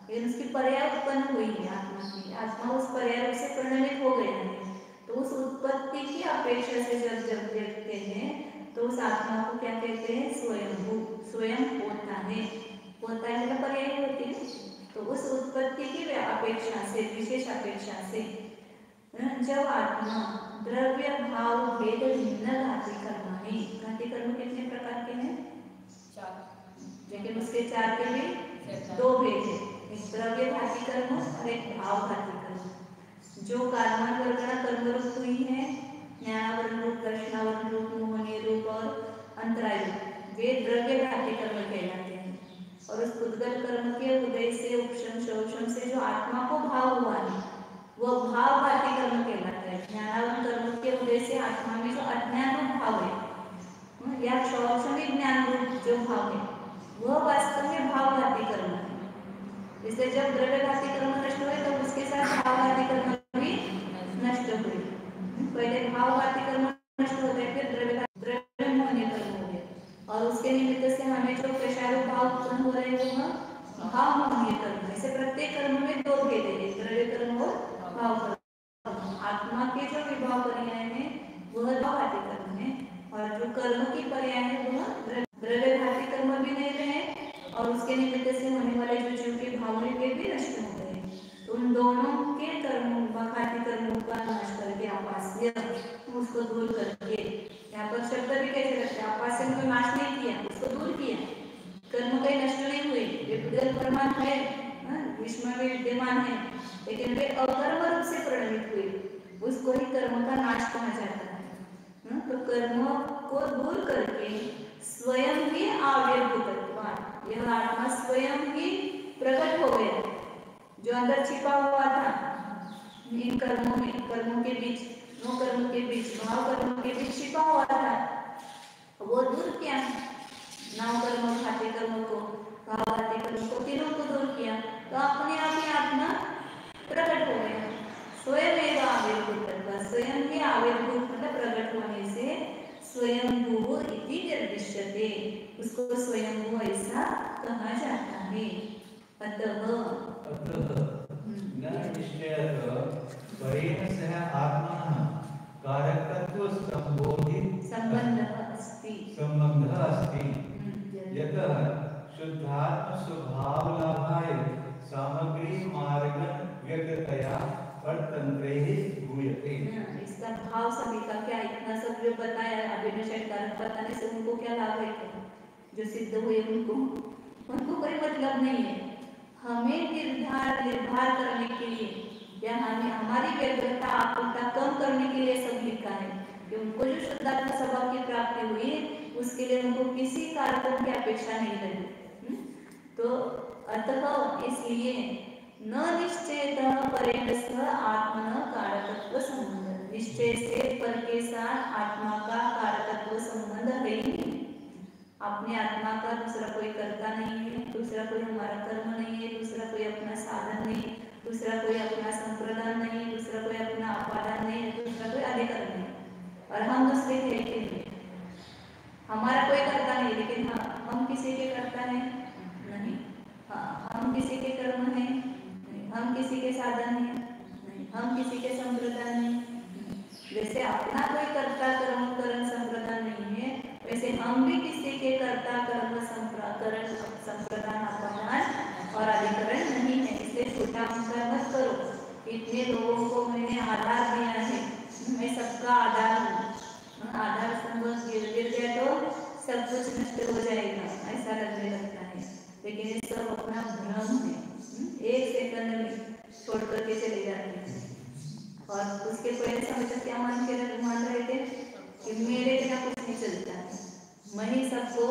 लेकिन उसकी पर्याय उत्पन्न हुई है आत्मा की, आत्मा उस पर्याय रूप से परिणमित हो गया है। तो उस उत्पत्ति की अपेक्षा से जब देखते हैं तो उस आत्मा को क्या कहते हैं? स्वयंभू, स्वयं होता है, होता है मतलब पर्याय होती है। तो उस उत्पत्ति की अपेक्षा से, विशेष अपेक्षा से जब आत्मा द्रव्य भाव भेद भिन्न घाती कर्म है, घाती कर्म कितने प्रकार के हैं? 4, लेकिन उसके 4 के भी 2 भेद है, एक द्रव्य घाती कर्म और एक भाव घाती कर्म। जो कर्मणा कर्म रूप हुई है, ज्ञानावरण रूप, दर्शनावरण रूप, मोहनीय रूप और अंतराय रूप, वे द्रव्य घाती कर्म कहलाते हैं। और उस उद्गत कर्म के उदय से, उपशम शोषम से जो आत्मा को भाव हुआ है, वो भाव घाती कर्म कहलाता है। ज्ञानावरण कर्म के उदय से आत्मा में जो अज्ञान रूप भाव है या शोषमी ज्ञान रूप जो भाव है, वह वास्तव में भाव घाती कर्म है। इसलिए जब द्रव्य घाती कर्म नष्ट हुए तो उसके साथ भाव घाती कर्म भी नष्ट हुए। पहले भाव घाती कर्म नष्ट होते हैं, फिर द्रव्य मोहनीय कर्म हो गया, और उसके निमित्त से हमें जो प्रसार भाव उत्पन्न हो रहे हैं वह भाव मोहनीय कर्म। ऐसे प्रत्येक कर्म में 2 भेद है, द्रव्य कर्म और भाव कर्म। आत्मा के जो विभाव पर्याय है वह भाव घाती कर्म है, और जो कर्म की पर्याय है वह द्रव्य घाती कर्म भी नहीं रहे, और उसके निमित्त से होने वाले जो जीव के भाव के भी नष्ट हो गए। तो उन दोनों के कर्मों, घाती कर्मों का नाश करके, आपास्य उसको दूर करके, यहाँ पर शब्द भी कैसे रखते हैं? आपास्य को नाश नहीं किया, उसको दूर किया, कर्म कहीं नष्ट नहीं हुए, वे विद्यमान प्रमाण है, विश्व में विद्यमान है, लेकिन वे अकर्म रूप से परिणमित हुए, उसको ही कर्म का नाश कहा जाता है। तो कर्म को दूर करके स्वयं ही आविर्भूतत्वात्, यह आत्मा स्वयं ही प्रकट हो गया, जो अंदर छिपा हुआ था इन कर्मों में, कर्मों के बीच, 9 कर्मों के बीच, भाव कर्मों के बीच छिपा हुआ था, वो दूर किया। 9 कर्मों, घाती कर्मों को, भाव घाती कर्मों को, तीनों को दूर किया, तो अपने आप ही आत्मा प्रकट हो गया। स्वयं आविर्भूतत्वात्, स्वयं ही आविर्भूत मतलब प्रकट होने से स्वयंभू इति निर्दिश्यते, उसको स्वयंभू ऐसा कहा जाता है। अतः न निश्चयतः परेण सह आत्मनः कारकत्व संबंधः अस्ति यतः शुद्धात्म स्वभावलाभाय सामग्री मार्गं व्यक्तया परतंत्रैः भूयते। इसका भाव सभी का क्या, इतना सब जो बताया अभिनय कारण बताने से उनको क्या लाभ है? जो सिद्ध हुए उनको कोई मतलब नहीं है। हमें निर्धार करने के लिए या हमें हमारी व्यग्रता आकुलता कम करने के लिए सब लिखा है कि उनको जो शुद्धात्मा स्वभाव की प्राप्ति हुई है उसके लिए उनको किसी कारक की अपेक्षा नहीं लगी। तो अतः इसलिए न निश्चयतः परेण सह आत्मन कारकत्व संबंध, निश्चय से पर के साथ आत्मा का कारकत्व संबंध है ही नहीं। अपने आत्मा का दूसरा कोई करता नहीं है, दूसरा कोई हमारा कर्म नहीं है, दूसरा कोई अपना साधन नहीं, दूसरा कोई अपना संप्रदान नहीं, दूसरा कोई अपना अपादान नहीं, दूसरा कोई अधिकार नहीं, और हम दूसरे के लिए हमारा कोई करता नहीं, लेकिन हम किसी के करता है नहीं, हम किसी के कर्म है नहीं, हम किसी के साधन है नहीं, हम किसी के संप्रदान नहीं। जैसे अपना कोई कर्ता कर्म करण संप्रदान नहीं है, वैसे हम भी किसी के कर्ता कर्म संप्रदान अपादान और अधिकरण नहीं है। इसलिए छोटा अंतर मत करो। इतने लोगों को मैंने आधार दिया है, मैं सबका आधार हूँ, सब कुछ नष्ट हो जाएगा ऐसा लगने लगता है, लेकिन ये सब अपना भ्रम है। एक सेकंड में छोड़ करके चले जाते हैं। और उसके पहले समय तक क्या मान रहे थे कि मेरे बिना कुछ नहीं चलता है, मैं ही सबको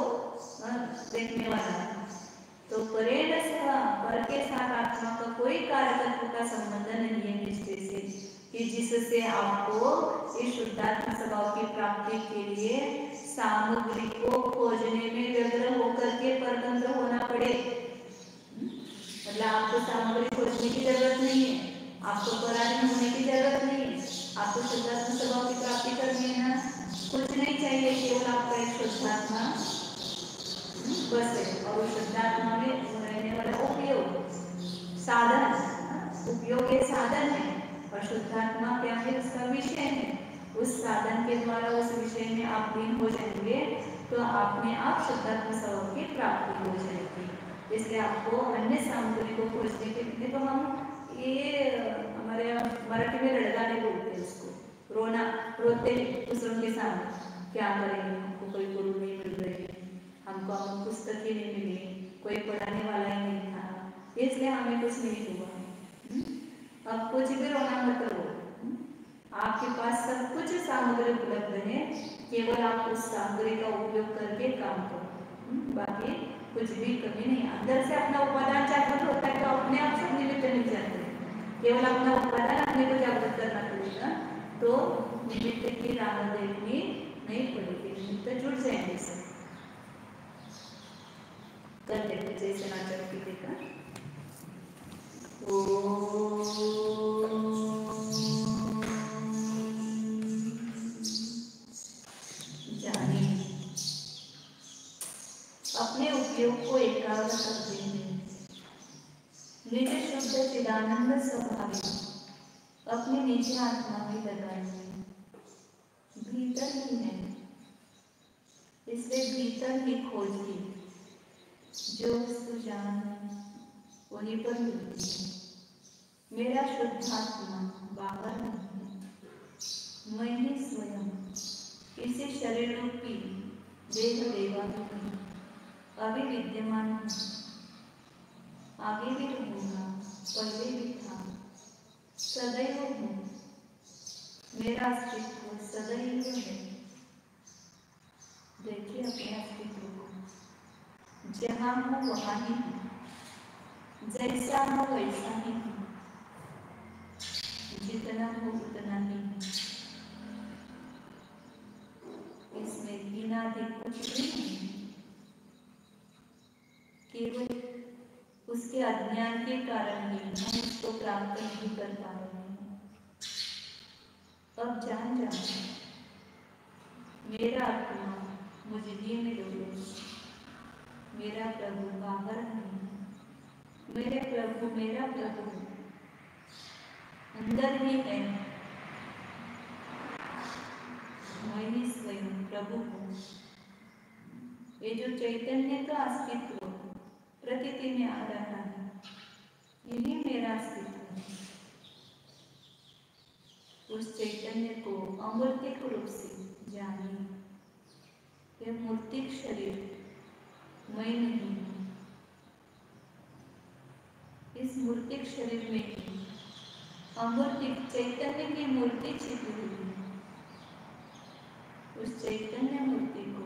देखने वाला है। तो परेड सेवा पर के साथ आत्मा का कोई कारकत्व का संबंध नहीं है निश्चय से, कि जिससे आपको इस शुद्धात्मा स्वभाव की प्राप्ति के लिए सामग्री को खोजने में व्यग्र होकर के परतंत्र होना पड़े। मतलब आपको सामग्री खोजने की जरूरत नहीं है, आपको पराधीन होने की जरूरत नहीं है, आपको शुद्धात्मा स्वभाव की प्राप्ति करनी है ना, कुछ नहीं चाहिए, केवल आपका एक शुद्धात्मा बस है। और शुद्धात्मा में रहने वाला उपयोग साधन, उपयोग एक साधन है और शुद्धात्मा क्या है, उसका विषय है। उस साधन के द्वारा उस विषय में आप लीन हो जाएंगे तो आपने आप शुद्धात्मा स्वभाव की प्राप्ति हो जाएगी। इसलिए आपको अन्य सामग्री को खोजने के लिए, तो हम ये हमारे मराठी में रड़गाने बोलते हैं उसको, रोना, रोते दूसरों के सामने, क्या करेंगे, हमको कोई गुरु नहीं मिल रही, हमको हम पुस्तक ही नहीं मिली, कोई पढ़ाने वाला ही नहीं था, इसलिए हमें कुछ नहीं हुआ। अब कुछ भी रोना मत रो, आपके पास सब कुछ सामग्री उपलब्ध है, केवल आप उस सामग्री का उपयोग करके काम करो, बाकी कुछ भी कमी नहीं। अंदर से अपना उपादान जागृत होता है तो अपने आप सब निमित्त मिल जाते हैं, केवल अपना उपादान अपने को जागृत करना पड़ेगा, तो निमित्त की राह देखनी नहीं पड़ेगी, निमित्त जुड़ जाएंगे सब। कर लेते जैसे नाचक की देखा। जानिए अपने उपयोग को एकाग्र करते हैं, निज शुद्ध चिदानंद स्वभाव अपने निजी आत्मा में लगाइए, भीतर ही है, इसलिए भीतर ही खोजिए, जो वस्तु जान वहीं पर मिलती है। मेरा शुद्धात्मा बाहर नहीं है, मैं ही स्वयं इसी शरीर रूपी देह देवात्मा अभी विद्यमान हूँ, आगे भी रहूंगा, पहले भी था, सदैव हूँ, मेरा अस्तित्व सदैव है। देखिए अपने अस्तित्व को, जहाँ हूँ वहाँ ही हूँ, जैसा हूँ वैसा ही हूँ, जितना हूँ उतना ही हूँ, इसमें गिनाधिक कुछ भी नहीं, केवल उसके अज्ञान के कारण ही हम उसको प्राप्त नहीं कर पा रहे हैं। अब जान जाओ, मेरा आत्मा मुझ ही में डूबे, मेरा प्रभु बाहर नहीं, मेरे प्रभु मेरा प्रभु अंदर ही है, मैं ही स्वयं प्रभु हूँ। ये जो चैतन्य का अस्तित्व प्रतीति में आ रहा है, यही मेरा अस्तित्व है। उस चैतन्य को अमूर्तिक रूप से जानिए, यह मूर्तिक शरीर मैं नहीं हूँ, इस मूर्तिक शरीर में अमूर्तिक चैतन्य की मूर्ति छिपी हुई है। उस चैतन्य मूर्ति को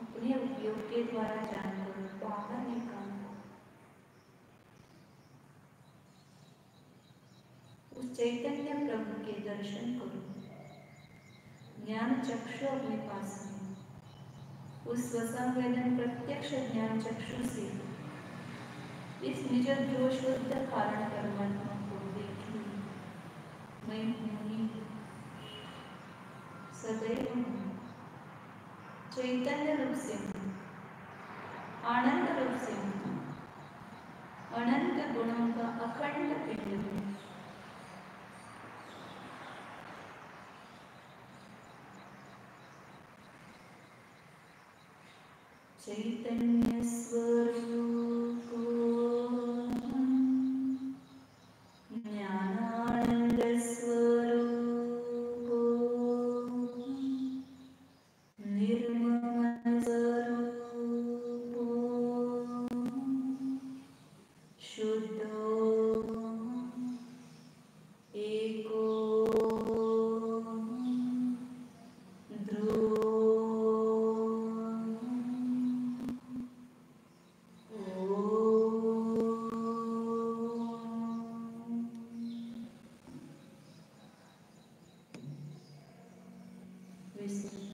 अपने उपयोग के द्वारा जानकर बाहर निकालो, उस चैतन्य प्रभु के दर्शन करो, ज्ञान चक्षु अपने पास है, उस स्वसंवेदन प्रत्यक्ष ज्ञान चक्षु से इस निज जो शुद्ध कारण परमात्मा को देखिए, मैं हूँ, सदैव हूँ, चैतन्य रूप से हूँ, आनंद रूप से हूँ, अनंत गुणों का अखंड पिंड हूँ। चैतन्य स्वरूप ज्ञानानंद स्वरूप निर्मल विसर्जन